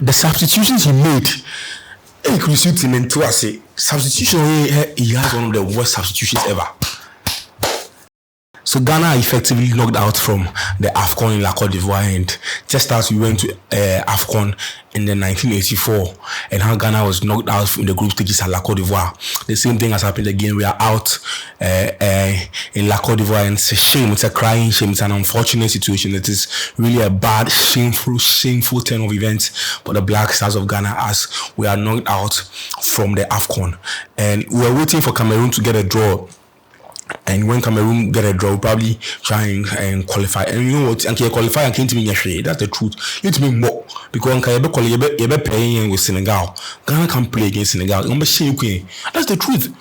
the substitutions he made, he could suit him into a substitution. He has one of the worst substitutions ever. So Ghana effectively knocked out from the AFCON in La Côte d'Ivoire, and just as we went to AFCON in the 1984, and how Ghana was knocked out from the group stages at La Côte d'Ivoire, the same thing has happened again. We are out in La Côte d'Ivoire, and it's a shame. It's a crying shame. It's an unfortunate situation. It is really a bad, shameful turn of events for the Black Stars of Ghana as we are knocked out from the AFCON, and we are waiting for Cameroon to get a draw. And when Cameroon get a draw, we'll probably try and qualify. And you know what? And qualify and can't mean yesterday. That's the truth. You need to mean more because you be playing with Senegal. Ghana can play against Senegal. That's the truth.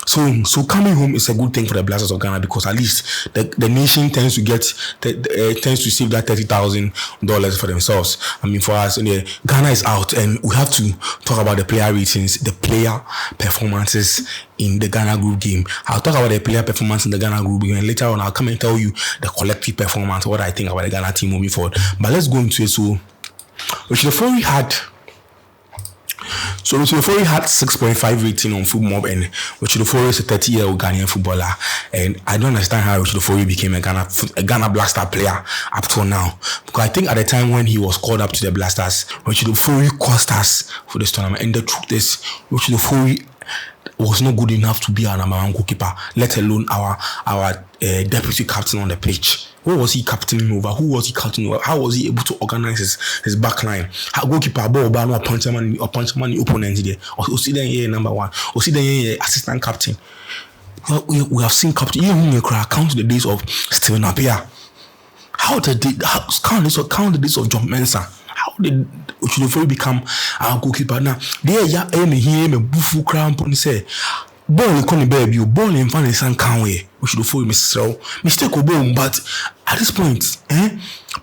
So coming home is a good thing for the Blasters of Ghana because at least the nation tends to save that $30,000 for themselves. I mean, for us, Ghana is out, and we have to talk about the player ratings, the player performances in the Ghana group game. I'll talk about the player performance in the Ghana group game, and later on I'll come and tell you the collective performance, what I think about the Ghana team moving forward. But let's go into it. So Richard had 6.5 rating on FootMob, and Richard Ofori is a 30-year-old Ghanaian footballer, and I don't understand how Richard Ofori became a Ghana Blaster player up till now, because I think at the time when he was called up to the Blasters, Richard Ofori cost us for this tournament, and the truth is Richard Ofori was not good enough to be our number one goalkeeper, let alone our deputy captain on the pitch. What was he captaining over? Who was he captaining over? How was he able to organize his back line? How goalkeeper ball no punch man opponent there? Or see them here number one. Or see them here assistant captain. We have seen captain. Even count the days of Steven Appiah. Count the days of John Mensah. How did Ochilofori become our goalkeeper? Now, there ya here me bufu cramp and say ball in baby, ball in fan and can't way. Ochilofori mistake ball, but at this point,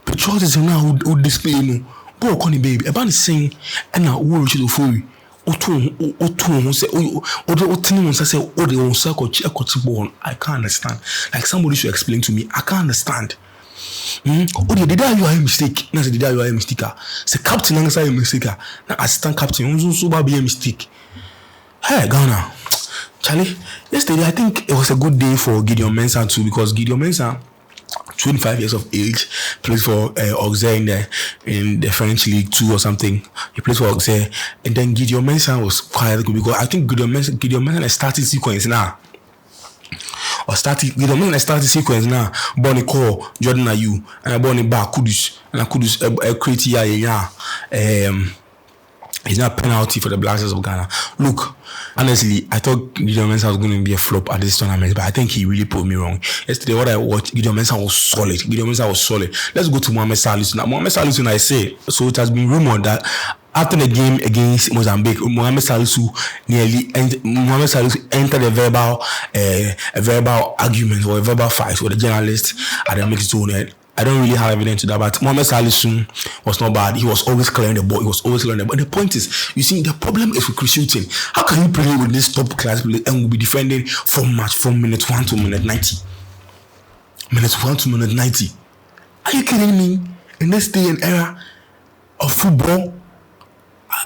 patriotism now would display no ball con baby. About the saying and now Ochilofori. I can't understand. Like somebody should explain to me. I can't understand. Did I you are a mistake? No, did I you are a mistake? Say captain and say a mistake. Now assistant captain, so be a mistake. Hey Ghana, Charlie. Yesterday I think it was a good day for Gideon Mensah too, because Gideon Mensah, 25 years of age, plays for Auxerre in the French League 2 or something. He plays for Auxerre, and then Gideon Mensah was quite good because I think Gideon Mensah started sequence now. Or started with a starting sequence now. Bonnie Cole, Jordan Ayew, and I Bonnie back Kudus, and I Kudus a create it's not a penalty for the Blasters of Ghana. Look, honestly, I thought Gideon Mensah was going to be a flop at this tournament, but I think he really proved me wrong. Yesterday, what I watched, Gideon Mensah was solid. Let's go to Mohamed Salisu. Now, Mohamed Salisu, I say, so it has been rumored that after the game against Mozambique, Mohamed Salisu entered a verbal argument or a verbal fight with the journalist at the mixed zone. I don't really have evidence to that, but Mohamed Salisu was not bad. He was always clearing the ball. The point is, you see, the problem is with Chris Hughton. How can you play with this top class player and will be defending from minute 1 to minute 90? Minute 1 to minute 90. Are you kidding me? In this day and era of football,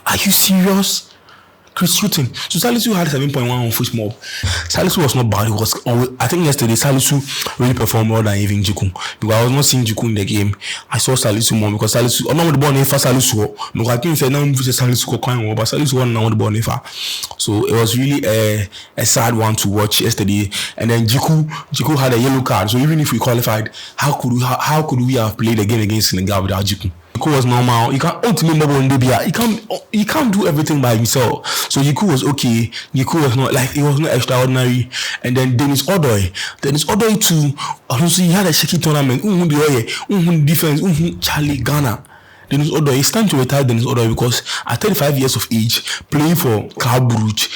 are you serious? Chris Hughton. So Salisu had 7.1 on FootMob. Salisu was not bad. I think yesterday Salisu really performed more than even Jiku. Because I was not seeing Jiku in the game. I saw Salisu more because Salisu. Not with the ball never Salisu. Because I think now Salisu quite but Salisu won now with the ball never. So it was really a sad one to watch yesterday. And then Jiku had a yellow card. So even if we qualified, how could we have played a game against Senegal without Jiku? Yiku was normal. You can't ultimately he can't do everything by himself. So Yiku was okay. Yiku was not like, he was not extraordinary. And then Dennis Odoi too. Also he had a shaky tournament. Defense. Charlie Ghana. Dennis Odoi, it's time to retire Dennis Odoi because at 35 years of age, playing for Club Brugge,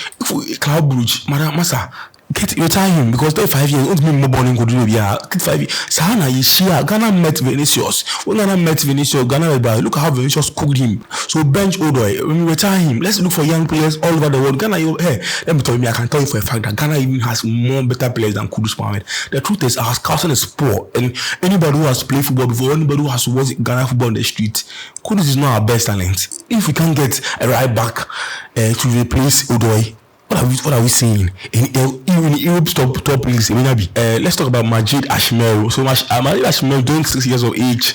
Madam Massa. retire him because 35 years. Don't mean more born in good. 35 years. Sahana Yeshia. Ghana met Vinicius. When Ghana met Vinicius, Ghana look at how Vinicius cooked him. So bench Odoi. When we retire him, let's look for young players all over the world. Ghana, hey, let me tell you, I can tell you for a fact that Ghana even has more better players than Kudus Mohamed. The truth is, our scouting is poor, and anybody who has played football before, anybody who has watched Ghana football on the street, Kudus is not our best talent. If we can't get a right back to replace Odoi, what are we saying? In Europe's top leagues, let's talk about Majid Ashmeru. So Majid Ashmeru, during 6 years of age,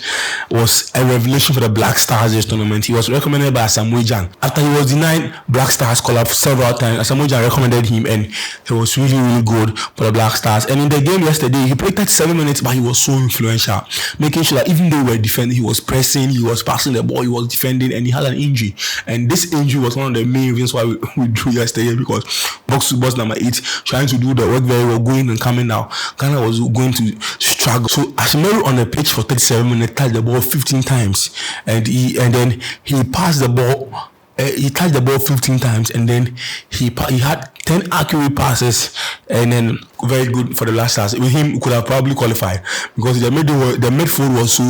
was a revelation for the Black Stars this tournament. He was recommended by Asamoah Gyan. After he was denied Black Stars call-up several times, Asamoah Gyan recommended him, and he was really, really good for the Black Stars. And in the game yesterday, he played 37 minutes, but he was so influential, making sure that even though we were defending, he was pressing, he was passing the ball, he was defending, and he had an injury. And this injury was one of the main reasons why we drew yesterday, because box to box number 8 trying to do the work very well, going and coming now. Ghana was going to struggle. So Ashmeru on the pitch for 37 minutes touched the ball 15 times, and then he passed the ball. He touched the ball 15 times, and then he had 10 accurate passes, and then very good for the last stars. With him, could have probably qualified because the midfield was so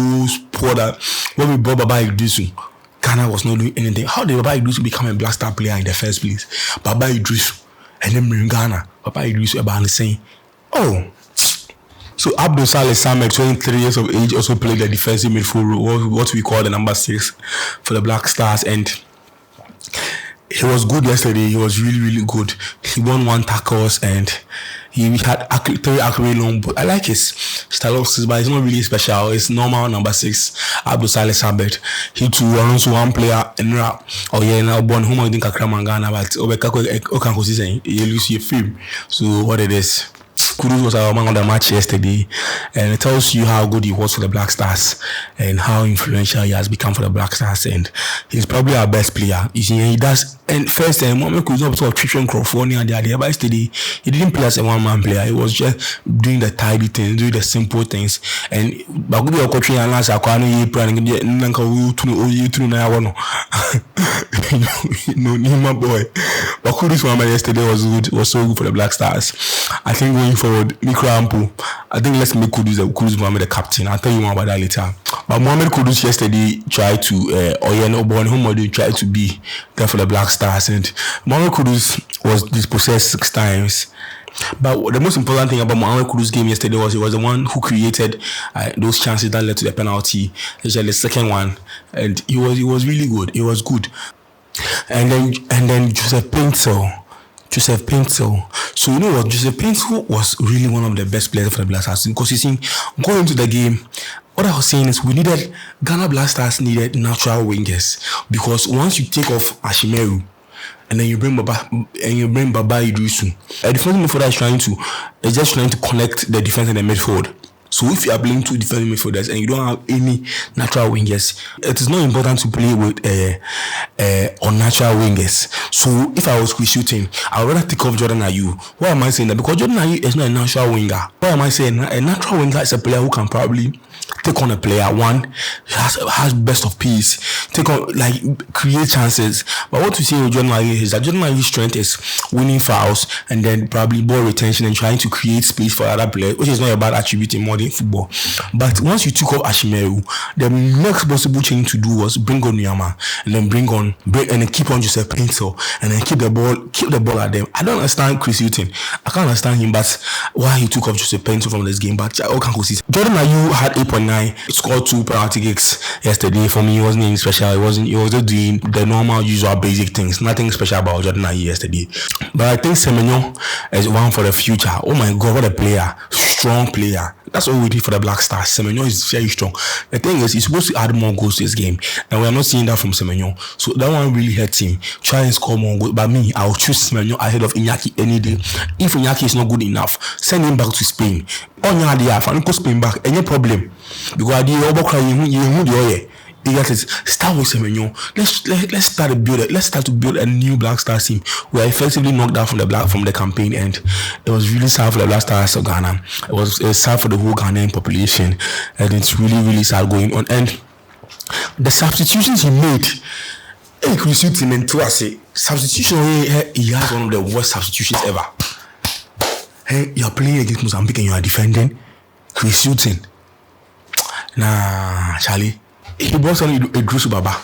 poor that when we brought Baba Idrisu, Ghana was not doing anything. How did Baba Idrisu become a Black Star player in the first place? Baba Idrisu. And then in Ghana, Papa Idris about saying, oh. So Abdul Saleh Samek, 23 years of age, also played the defensive midfield role, what we call the number 6 for the Black Stars, and he was good yesterday. He was really, really good. He won 1 tackles, and he had 3 accurate long. But I like his style of six, but it's not really special. It's normal number 6. Abdul Saleh Sabet. He too runs one player and rap. Oh yeah, now born whom I think Ghana, but Obeka saying you lose your film. So what it is. Kudus was our man of the match yesterday, and it tells you how good he was for the Black Stars and how influential he has become for the Black Stars, and he's probably our best player. You see, he does. And first, Mohamed Kudus was sort of treating Crawford and the idea, but yesterday he didn't play as a one-man player. He was just doing the tidy things, doing the simple things. And Bagubi Okochi and Lance Akwano ye planning no, Nima boy. But Kudus Mohamed yesterday was so good for the Black Stars. I think going forward, I think let's make Kudus Mohamed the captain. I'll tell you more about that later. But Mohamed Kudus yesterday tried to tried to be there for the Black Stars, and Mohamed Kudus was dispossessed 6 times. But the most important thing about Mohamed Kudus' game yesterday was he was the one who created those chances that led to the penalty, especially the second one, and he was really good. He was good. And then Joseph Paintel. So you know what, Joseph Paintel was really one of the best players for the Black Stars, because you see, going into the game, what I was saying is Ghana Black Stars needed natural wingers, because once you take off Ashmeru and then you bring Baba Idrisu, a defensive midfielder is just trying to connect the defense and the midfield. So if you are playing 2 defensive midfielders and you don't have any natural wingers, it is not important to play with unnatural wingers. So if I was shooting, I would rather take off Jordan Ayew. Why am I saying that? Because Jordan Ayew is not a natural winger. Why am I saying a natural winger is a player who can probably take on a player, one, has best of peace, take on, create chances. But what we see with Jordan Ayew is that Jordan Ayew's strength is winning fouls and then probably ball retention and trying to create space for other players, which is not a bad attribute in modern football. But once you took off Ashmeru, the next possible thing to do was bring on Nyama and then and then keep on Joseph Paintel and then keep the ball at them. I don't understand Chris Hilton. I can't understand him, but why he took off Joseph Paintel from this game. But Jordan Ayew had 8.9, scored 2 penalty kicks yesterday. For me, it wasn't anything special. He was just doing the normal, usual, basic things. Nothing special about Jordan Ayew yesterday. But I think Semenyo is one for the future. Oh my God, what a player! Strong player. That's all we need for the Black Stars. Semenyo is very strong. The thing is, he's supposed to add more goals to his game, and we are not seeing that from Semenyo. So that one really hurts him. Try and score more goals. But me, I will choose Semenyo ahead of Iñaki any day. If Iñaki is not good enough, send him back to Spain. Spain back, any problem. Because start with Semenyo. Let's start to build a new Black Stars team. We are effectively knocked out from the campaign, and it was really sad for the Black Stars of Ghana. It was sad for the whole Ghanaian population, and it's really, really sad going on. And the substitutions he made, substitution, he has one of the worst substitutions ever. Hey, you are playing against Mozambique and you are defending. He's shooting. Nah, Charlie. He brought on Idrisu Baba.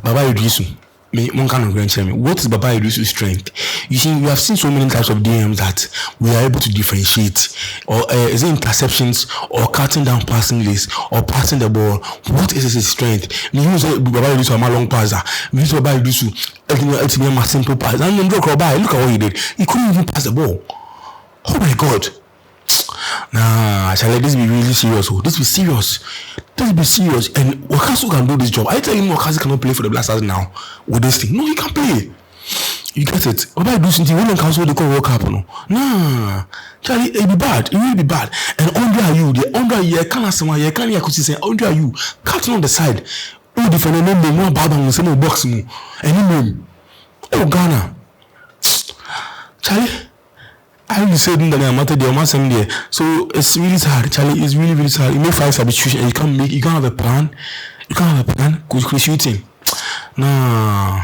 Baba Idrisu. Me, one kind of grandchild. What is Baba Idrisu's strength? You see, we have seen so many types of DMs that we are able to differentiate. Or is it interceptions, or cutting down passing lanes, or passing the ball? What is his strength? Me use Baba Idrisu a long passer. Me use Baba Idrisu. It's a simple pass. And then look at what he did. He couldn't even pass the ball. Oh my God. Nah, shall this be really serious? This be serious. This be serious. And Wakasu can do this job. I tell you, Wakasu cannot play for the Blasters now with this thing. No, he can play. You get it? What about do something? When council they call World Cup, no? Nah, Charlie, it be bad. It will be bad. And under you, the under you can't someone you can't hear say under you, cutting on the side. Oh, the phenomenon they more bad than some box mo. Any oh Ghana, Charlie. I really said that I'm not there. So it's really hard, Charlie. It's really, really hard. You may find substitution and you can't have a plan. You can't have a plan because you're shooting. Nah.